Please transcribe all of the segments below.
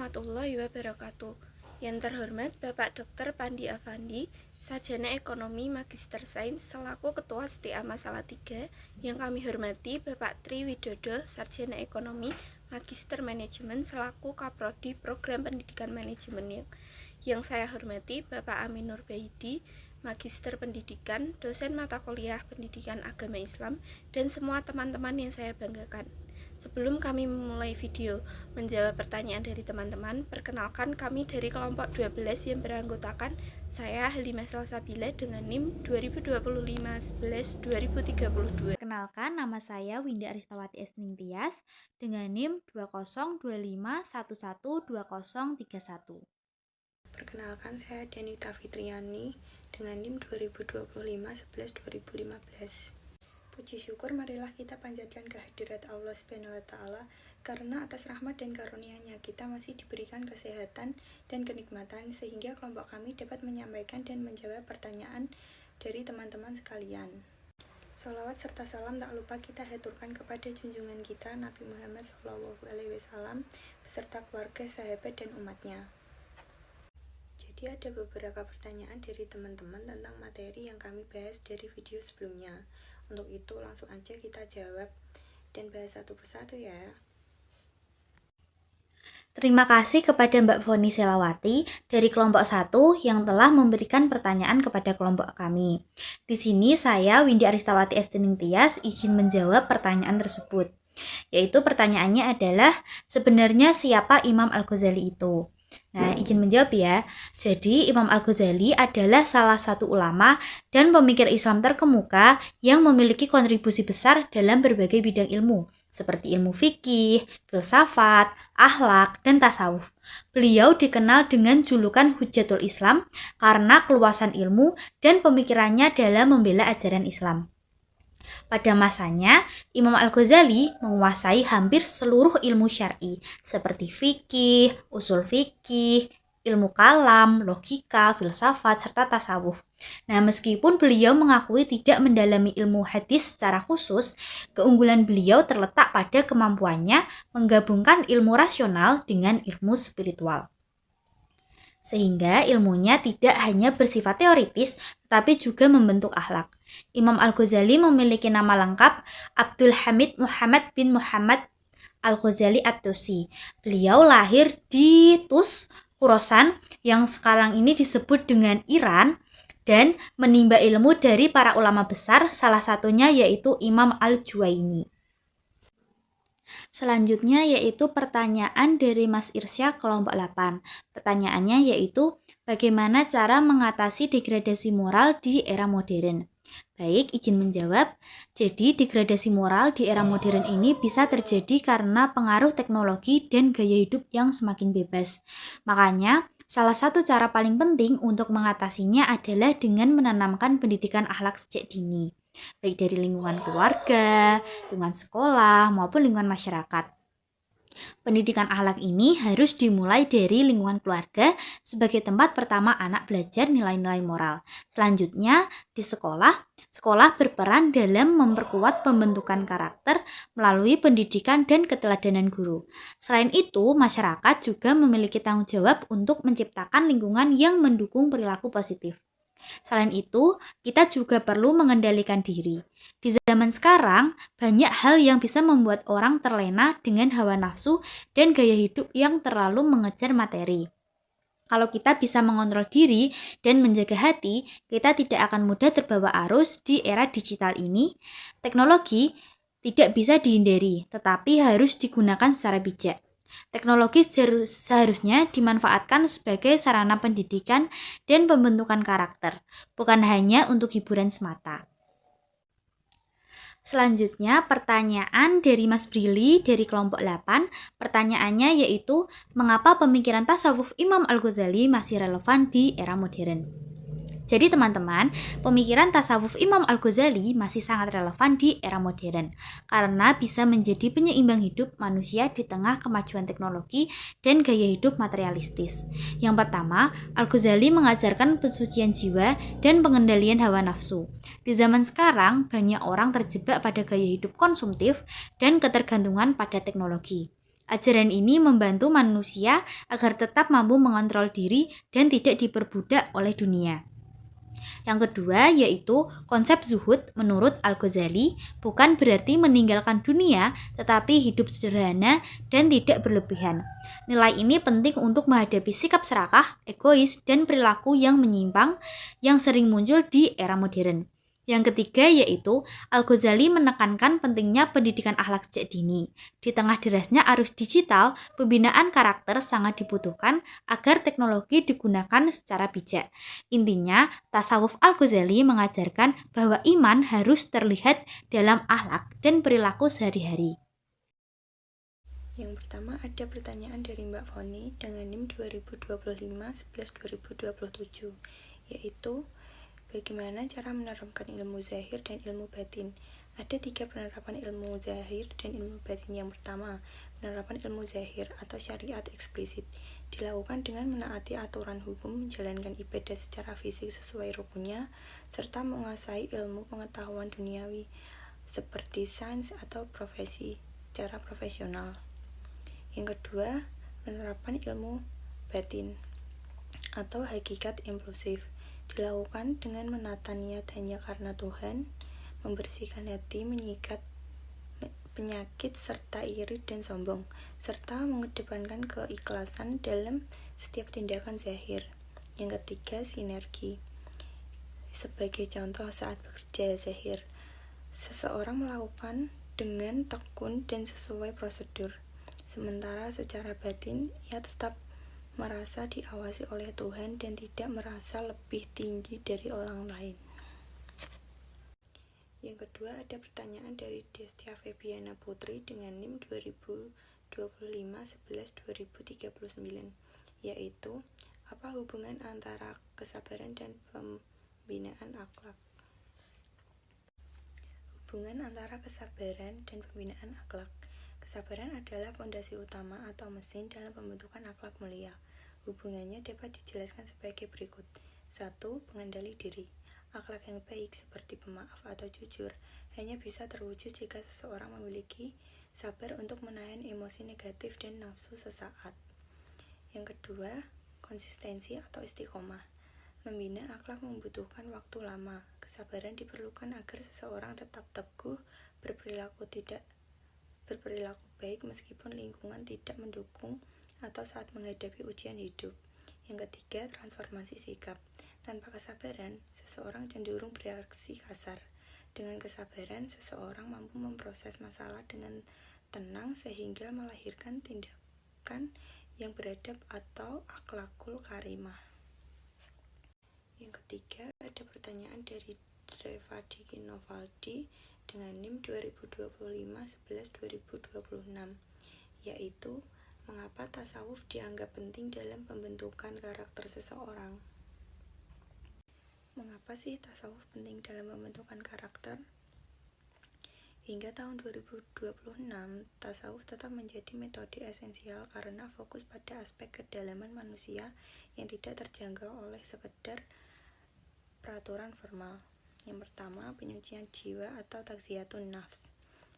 warahmatullahi wabarakatuh. Yang terhormat Bapak Dr. Pandi Afandi, Sarjana Ekonomi Magister Sains selaku Ketua STIA Salatiga. Yang kami hormati Bapak Tri Widodo, Sarjana Ekonomi Magister Manajemen selaku Kaprodi Program Pendidikan Manajemen. Yang saya hormati Bapak Amin Nur Baidi, Magister Pendidikan, dosen mata kuliah Pendidikan Agama Islam, dan semua teman-teman yang saya banggakan. Sebelum kami memulai video menjawab pertanyaan dari teman-teman, perkenalkan kami dari kelompok 12 yang beranggotakan saya Halimah Salsabila dengan NIM 2025-11-2032. Perkenalkan, nama saya Winda Aristawati Estining Tias dengan NIM 2025112031. Perkenalkan, saya Denita Fitriani dengan NIM 2025-11-2015. Puji syukur marilah kita panjatkan kehadirat Allah Subhanahu wa Ta'ala, karena atas rahmat dan karunia-Nya kita masih diberikan kesehatan dan kenikmatan sehingga kelompok kami dapat menyampaikan dan menjawab pertanyaan dari teman-teman sekalian. Sholawat serta salam tak lupa kita haturkan kepada junjungan kita Nabi Muhammad SAW beserta keluarga, sahabat, dan umatnya. Jadi ada beberapa pertanyaan dari teman-teman tentang materi yang kami bahas dari video sebelumnya. Untuk itu langsung aja kita jawab dan bahas satu persatu ya. Terima kasih kepada Mbak Foni Selawati dari kelompok 1 yang telah memberikan pertanyaan kepada kelompok kami. Di sini saya Windy Aristawati Estining Tias izin menjawab pertanyaan tersebut. Yaitu pertanyaannya adalah, sebenarnya siapa Imam Al-Ghazali itu? Nah, izin menjawab ya. Jadi, Imam Al-Ghazali adalah salah satu ulama dan pemikir Islam terkemuka yang memiliki kontribusi besar dalam berbagai bidang ilmu, seperti ilmu fikih, filsafat, akhlak, dan tasawuf. Beliau dikenal dengan julukan Hujjatul Islam karena keluasan ilmu dan pemikirannya dalam membela ajaran Islam. Pada masanya, Imam Al-Ghazali menguasai hampir seluruh ilmu syar'i seperti fikih, usul fikih, ilmu kalam, logika, filsafat, serta tasawuf. Nah, meskipun beliau mengakui tidak mendalami ilmu hadis secara khusus, keunggulan beliau terletak pada kemampuannya menggabungkan ilmu rasional dengan ilmu spiritual. Sehingga ilmunya tidak hanya bersifat teoritis, tetapi juga membentuk akhlak. Imam Al-Ghazali memiliki nama lengkap Abdul Hamid Muhammad bin Muhammad Al-Ghazali At-Tusi. Beliau lahir di Tus, Khorasan, yang sekarang ini disebut dengan Iran, dan menimba ilmu dari para ulama besar, salah satunya yaitu Imam Al-Juwaini. Selanjutnya yaitu pertanyaan dari Mas Irsya kelompok 8. Pertanyaannya yaitu, bagaimana cara mengatasi degradasi moral di era modern? Baik, izin menjawab. Jadi, degradasi moral di era modern ini bisa terjadi karena pengaruh teknologi dan gaya hidup yang semakin bebas. Makanya, salah satu cara paling penting untuk mengatasinya adalah dengan menanamkan pendidikan akhlak sejak dini, baik dari lingkungan keluarga, lingkungan sekolah, maupun lingkungan masyarakat. Pendidikan akhlak ini harus dimulai dari lingkungan keluarga sebagai tempat pertama anak belajar nilai-nilai moral. Selanjutnya, di sekolah berperan dalam memperkuat pembentukan karakter melalui pendidikan dan keteladanan guru. Selain itu, masyarakat juga memiliki tanggung jawab untuk menciptakan lingkungan yang mendukung perilaku positif. Selain itu, kita juga perlu mengendalikan diri. Di zaman sekarang, banyak hal yang bisa membuat orang terlena dengan hawa nafsu dan gaya hidup yang terlalu mengejar materi. Kalau kita bisa mengontrol diri dan menjaga hati, kita tidak akan mudah terbawa arus di era digital ini. Teknologi tidak bisa dihindari, tetapi harus digunakan secara bijak. Teknologi seharusnya dimanfaatkan sebagai sarana pendidikan dan pembentukan karakter, bukan hanya untuk hiburan semata. Selanjutnya, pertanyaan dari Mas Brili dari kelompok 8. Pertanyaannya yaitu, mengapa pemikiran tasawuf Imam Al-Ghazali masih relevan di era modern? Jadi teman-teman, pemikiran tasawuf Imam Al-Ghazali masih sangat relevan di era modern karena bisa menjadi penyeimbang hidup manusia di tengah kemajuan teknologi dan gaya hidup materialistis. Yang pertama, Al-Ghazali mengajarkan pensucian jiwa dan pengendalian hawa nafsu. Di zaman sekarang, banyak orang terjebak pada gaya hidup konsumtif dan ketergantungan pada teknologi. Ajaran ini membantu manusia agar tetap mampu mengontrol diri dan tidak diperbudak oleh dunia. Yang kedua yaitu konsep zuhud menurut Al-Ghazali bukan berarti meninggalkan dunia tetapi hidup sederhana dan tidak berlebihan. Nilai ini penting untuk menghadapi sikap serakah, egois, dan perilaku yang menyimpang yang sering muncul di era modern. Yang ketiga yaitu Al-Ghazali menekankan pentingnya pendidikan akhlak sejak dini. Di tengah derasnya arus digital, pembinaan karakter sangat dibutuhkan agar teknologi digunakan secara bijak. Intinya, tasawuf Al-Ghazali mengajarkan bahwa iman harus terlihat dalam akhlak dan perilaku sehari-hari. Yang pertama ada pertanyaan dari Mbak Foni dengan NIM 2025-11-2027, yaitu bagaimana cara menerapkan ilmu zahir dan ilmu batin? Ada 3 penerapan ilmu zahir dan ilmu batin. Yang pertama, penerapan ilmu zahir atau syariat eksplisit dilakukan dengan menaati aturan hukum, menjalankan ibadah secara fisik sesuai rukunnya, serta menguasai ilmu pengetahuan duniawi seperti sains atau profesi secara profesional. Yang kedua, penerapan ilmu batin atau hakikat inklusif dilakukan dengan menata niat hanya karena Tuhan, membersihkan hati, menyikat penyakit serta iri dan sombong, serta mengedepankan keikhlasan dalam setiap tindakan zahir. Yang ketiga, sinergi. Sebagai contoh saat bekerja zahir, seseorang melakukan dengan tekun dan sesuai prosedur, sementara secara batin ia tetap merasa diawasi oleh Tuhan dan tidak merasa lebih tinggi dari orang lain. Yang kedua ada pertanyaan dari Destia Febiana Putri dengan NIM 2025-11-2039, yaitu apa hubungan antara kesabaran dan pembinaan akhlak? Hubungan antara kesabaran dan pembinaan akhlak. Kesabaran adalah fondasi utama atau mesin dalam pembentukan akhlak mulia. Hubungannya dapat dijelaskan sebagai berikut. 1. Pengendali diri. Akhlak yang baik seperti pemaaf atau jujur hanya bisa terwujud jika seseorang memiliki sabar untuk menahan emosi negatif dan nafsu sesaat. Yang kedua, konsistensi atau istiqomah. Membina akhlak membutuhkan waktu lama. Kesabaran diperlukan agar seseorang tetap teguh berperilaku baik meskipun lingkungan tidak mendukung atau saat menghadapi ujian hidup. Yang ketiga, transformasi sikap. Tanpa kesabaran, seseorang cenderung bereaksi kasar. Dengan kesabaran, seseorang mampu memproses masalah dengan tenang sehingga melahirkan tindakan yang beradab atau akhlakul karimah. Yang ketiga, ada pertanyaan dari Dreva Diki Novaldi dengan NIM 2025-11-2026, yaitu mengapa tasawuf dianggap penting dalam pembentukan karakter seseorang? Mengapa sih tasawuf penting dalam pembentukan karakter? Hingga tahun 2026, tasawuf tetap menjadi metode esensial karena fokus pada aspek kedalaman manusia yang tidak terjangkau oleh sekedar peraturan formal. Yang pertama, penyucian jiwa atau tazkiyatun nafs.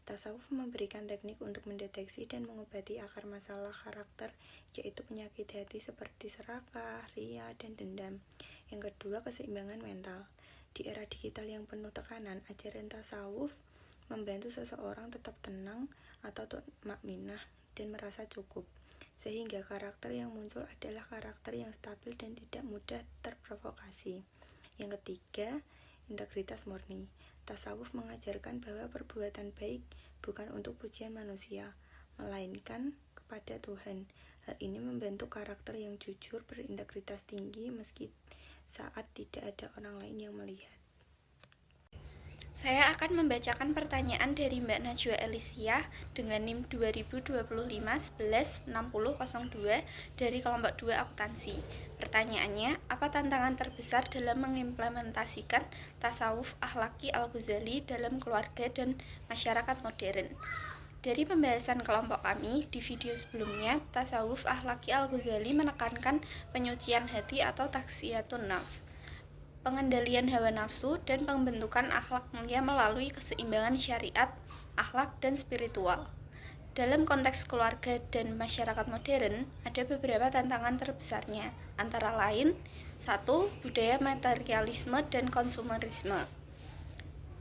Tasawuf memberikan teknik untuk mendeteksi dan mengobati akar masalah karakter, yaitu penyakit hati seperti serakah, ria, dan dendam. Yang kedua, keseimbangan mental. Di era digital yang penuh tekanan, ajaran tasawuf membantu seseorang tetap tenang atau tumakninah dan merasa cukup, sehingga karakter yang muncul adalah karakter yang stabil dan tidak mudah terprovokasi. Yang ketiga, integritas murni. Tasawuf mengajarkan bahwa perbuatan baik bukan untuk pujian manusia, melainkan kepada Tuhan. Hal ini membentuk karakter yang jujur, berintegritas tinggi meski saat tidak ada orang lain yang melihat. Saya akan membacakan pertanyaan dari Mbak Najwa Elisia dengan NIM 2025-11-6002 dari kelompok 2 akuntansi. Pertanyaannya, apa tantangan terbesar dalam mengimplementasikan tasawuf akhlaki Al-Ghazali dalam keluarga dan masyarakat modern? Dari pembahasan kelompok kami di video sebelumnya, tasawuf akhlaki Al-Ghazali menekankan penyucian hati atau tazkiyatun nafs, pengendalian hawa nafsu, dan pembentukan akhlak mulia melalui keseimbangan syariat, akhlak, dan spiritual. Dalam konteks keluarga dan masyarakat modern, ada beberapa tantangan terbesarnya, antara lain 1. Budaya materialisme dan konsumerisme.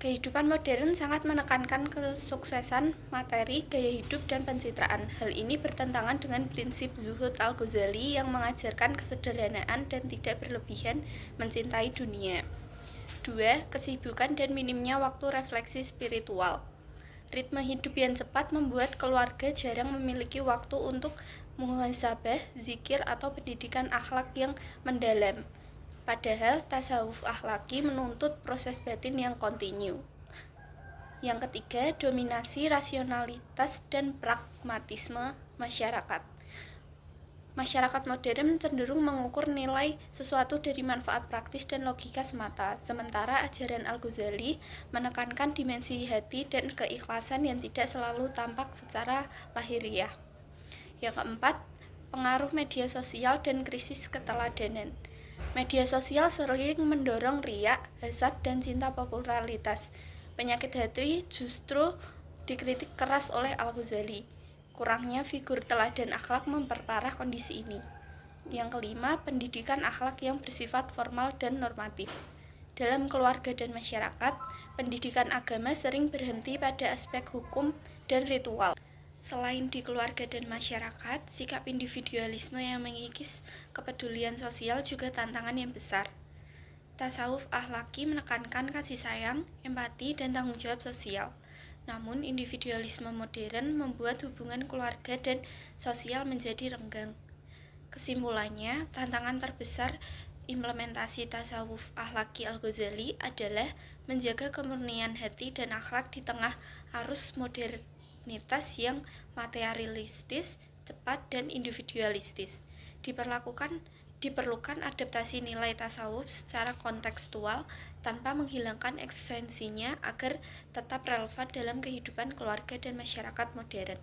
Kehidupan modern sangat menekankan kesuksesan, materi, gaya hidup, dan pencitraan. Hal ini bertentangan dengan prinsip Zuhud Al-Ghazali yang mengajarkan kesederhanaan dan tidak berlebihan mencintai dunia. 2. Kesibukan dan minimnya waktu refleksi spiritual. Ritme hidup yang cepat membuat keluarga jarang memiliki waktu untuk muhasabah, zikir, atau pendidikan akhlak yang mendalam. Padahal tasawuf akhlaki menuntut proses batin yang kontinu. Yang ketiga, dominasi rasionalitas dan pragmatisme masyarakat. Masyarakat modern cenderung mengukur nilai sesuatu dari manfaat praktis dan logika semata, sementara ajaran Al-Ghazali menekankan dimensi hati dan keikhlasan yang tidak selalu tampak secara lahiriah. Yang keempat, pengaruh media sosial dan krisis keteladanan. Media sosial sering mendorong riya, hasad, dan cinta popularitas. Penyakit hati justru dikritik keras oleh Al-Ghazali. Kurangnya figur teladan akhlak memperparah kondisi ini. Yang kelima, pendidikan akhlak yang bersifat formal dan normatif. Dalam keluarga dan masyarakat, pendidikan agama sering berhenti pada aspek hukum dan ritual. Selain di keluarga dan masyarakat, sikap individualisme yang mengikis kepedulian sosial juga tantangan yang besar. Tasawuf akhlaki menekankan kasih sayang, empati, dan tanggung jawab sosial. Namun, individualisme modern membuat hubungan keluarga dan sosial menjadi renggang. Kesimpulannya, tantangan terbesar implementasi tasawuf akhlaki Al-Ghazali adalah menjaga kemurnian hati dan akhlak di tengah arus modernitas yang materialistis, cepat, dan individualistis. Diperlukan adaptasi nilai tasawuf secara kontekstual tanpa menghilangkan esensinya agar tetap relevan dalam kehidupan keluarga dan masyarakat modern.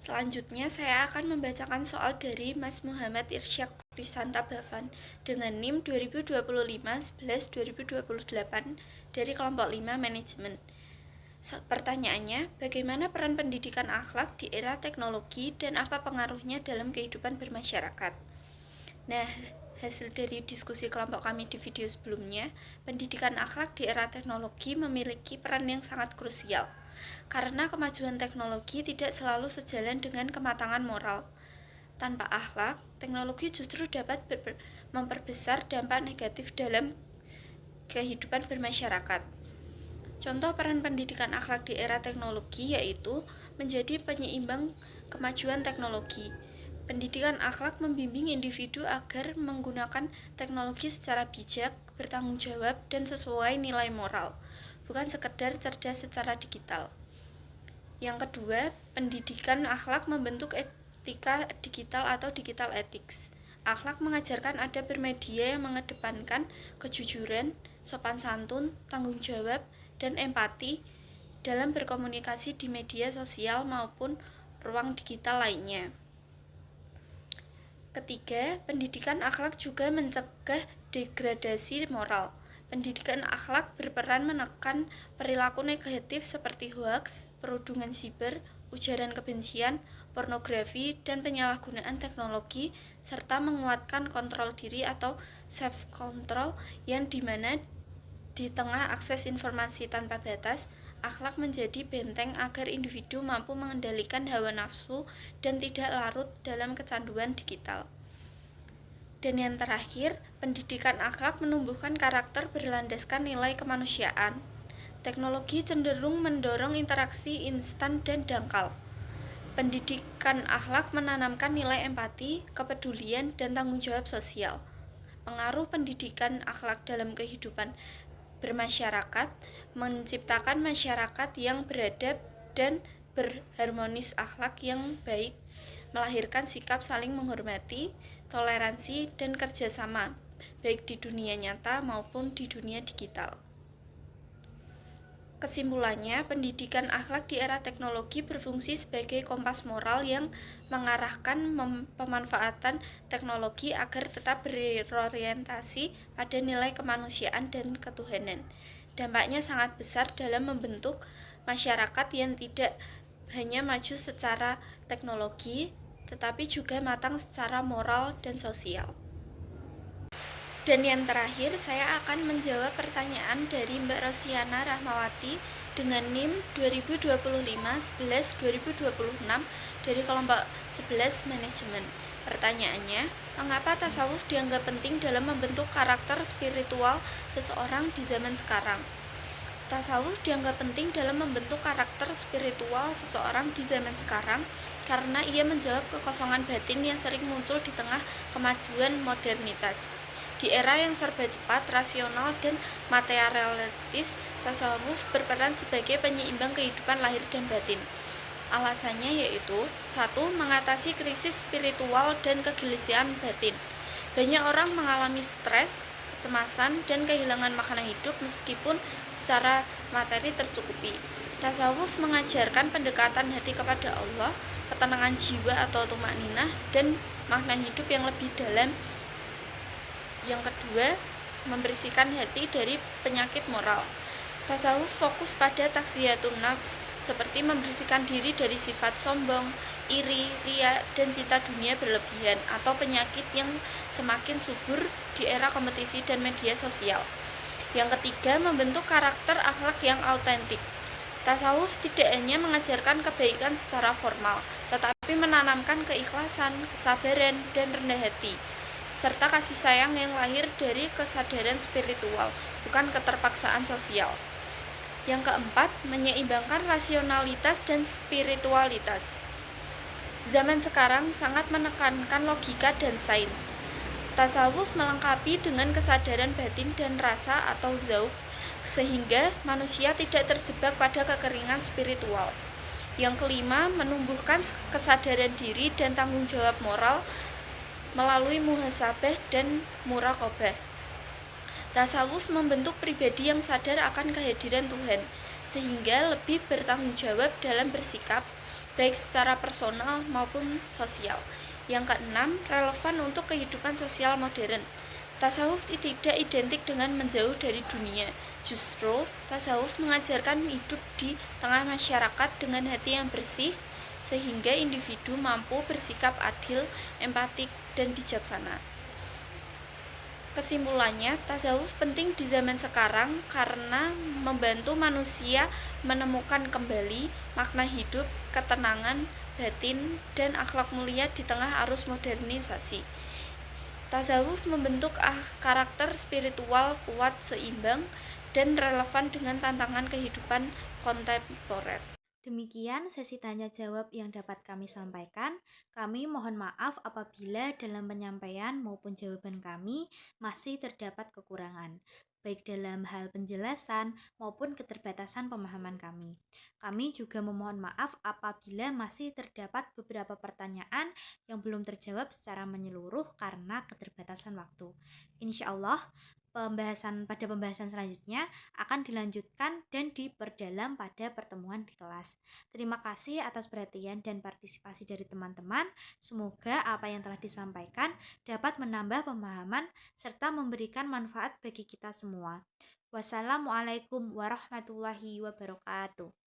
Selanjutnya, saya akan membacakan soal dari Mas Muhammad Irsyad Risanta Bafan dengan NIM 2025-11-2028 dari kelompok 5 manajemen. Pertanyaannya, bagaimana peran pendidikan akhlak di era teknologi dan apa pengaruhnya dalam kehidupan bermasyarakat? Nah, hasil dari diskusi kelompok kami di video sebelumnya, pendidikan akhlak di era teknologi memiliki peran yang sangat krusial. Karena kemajuan teknologi tidak selalu sejalan dengan kematangan moral. Tanpa akhlak, teknologi justru dapat memperbesar dampak negatif dalam kehidupan bermasyarakat. Contoh peran pendidikan akhlak di era teknologi yaitu menjadi penyeimbang kemajuan teknologi. Pendidikan akhlak membimbing individu agar menggunakan teknologi secara bijak, bertanggung jawab, dan sesuai nilai moral, bukan sekedar cerdas secara digital. Yang kedua, pendidikan akhlak membentuk etika digital atau digital ethics. Akhlak mengajarkan adab bermedia yang mengedepankan kejujuran, sopan santun, tanggung jawab, dan empati dalam berkomunikasi di media sosial maupun ruang digital lainnya. Ketiga, pendidikan akhlak juga mencegah degradasi moral. Pendidikan akhlak berperan menekan perilaku negatif seperti hoaks, perundungan siber, ujaran kebencian, pornografi, dan penyalahgunaan teknologi, serta menguatkan kontrol diri atau self-control yang dimana di tengah akses informasi tanpa batas, akhlak menjadi benteng agar individu mampu mengendalikan hawa nafsu dan tidak larut dalam kecanduan digital. Dan yang terakhir, pendidikan akhlak menumbuhkan karakter berlandaskan nilai kemanusiaan. Teknologi cenderung mendorong interaksi instan dan dangkal. Pendidikan akhlak menanamkan nilai empati, kepedulian, dan tanggung jawab sosial. Pengaruh pendidikan akhlak dalam kehidupan bermasyarakat menciptakan masyarakat yang beradab dan berharmonis. Akhlak yang baik melahirkan sikap saling menghormati, toleransi, dan kerjasama, baik di dunia nyata maupun di dunia digital. Kesimpulannya, pendidikan akhlak di era teknologi berfungsi sebagai kompas moral yang mengarahkan pemanfaatan teknologi agar tetap berorientasi pada nilai kemanusiaan dan ketuhanan. Dampaknya sangat besar dalam membentuk masyarakat yang tidak hanya maju secara teknologi, tetapi juga matang secara moral dan sosial. Dan yang terakhir, saya akan menjawab pertanyaan dari Mbak Rosiana Rahmawati dengan NIM 2025-11-2026 dari kelompok 11 manajemen. Pertanyaannya, mengapa tasawuf dianggap penting dalam membentuk karakter spiritual seseorang di zaman sekarang? Tasawuf dianggap penting dalam membentuk karakter spiritual seseorang di zaman sekarang karena ia menjawab kekosongan batin yang sering muncul di tengah kemajuan modernitas. Di era yang serba cepat, rasional, dan materialistis, tasawuf berperan sebagai penyeimbang kehidupan lahir dan batin. Alasannya yaitu 1. Mengatasi krisis spiritual dan kegelisahan batin. Banyak orang mengalami stres, kecemasan, dan kehilangan makna hidup meskipun secara materi tercukupi. Tasawuf mengajarkan pendekatan hati kepada Allah, ketenangan jiwa atau tumakninah, dan makna hidup yang lebih dalam. Yang kedua, membersihkan hati dari penyakit moral. Tasawuf fokus pada taksiyatun nafs, seperti membersihkan diri dari sifat sombong, iri, ria, dan cinta dunia berlebihan atau penyakit yang semakin subur di era kompetisi dan media sosial. Yang ketiga, membentuk karakter akhlak yang autentik. Tasawuf tidak hanya mengajarkan kebaikan secara formal, tetapi menanamkan keikhlasan, kesabaran, dan rendah hati, serta kasih sayang yang lahir dari kesadaran spiritual, bukan keterpaksaan sosial. Yang keempat, menyeimbangkan rasionalitas dan spiritualitas. Zaman sekarang sangat menekankan logika dan sains. Tasawuf melengkapi dengan kesadaran batin dan rasa atau zauq, sehingga manusia tidak terjebak pada kekeringan spiritual. Yang kelima, menumbuhkan kesadaran diri dan tanggung jawab moral melalui muhasabah dan muraqabah. Tasawuf membentuk pribadi yang sadar akan kehadiran Tuhan, sehingga lebih bertanggung jawab dalam bersikap, baik secara personal maupun sosial. Yang keenam, relevan untuk kehidupan sosial modern. Tasawuf tidak identik dengan menjauh dari dunia. Justru, tasawuf mengajarkan hidup di tengah masyarakat dengan hati yang bersih, sehingga individu mampu bersikap adil, empatik, dan bijaksana. Kesimpulannya, tasawuf penting di zaman sekarang karena membantu manusia menemukan kembali makna hidup, ketenangan batin, dan akhlak mulia di tengah arus modernisasi. Tasawuf membentuk karakter spiritual kuat, seimbang, dan relevan dengan tantangan kehidupan kontemporer. Demikian sesi tanya jawab yang dapat kami sampaikan. Kami mohon maaf apabila dalam penyampaian maupun jawaban kami masih terdapat kekurangan, baik dalam hal penjelasan maupun keterbatasan pemahaman kami. Kami juga memohon maaf apabila masih terdapat beberapa pertanyaan yang belum terjawab secara menyeluruh karena keterbatasan waktu. Insya Allah, pada pembahasan selanjutnya akan dilanjutkan dan diperdalam pada pertemuan di kelas. Terima kasih atas perhatian dan partisipasi dari teman-teman. Semoga apa yang telah disampaikan dapat menambah pemahaman serta memberikan manfaat bagi kita semua. Wassalamualaikum warahmatullahi wabarakatuh.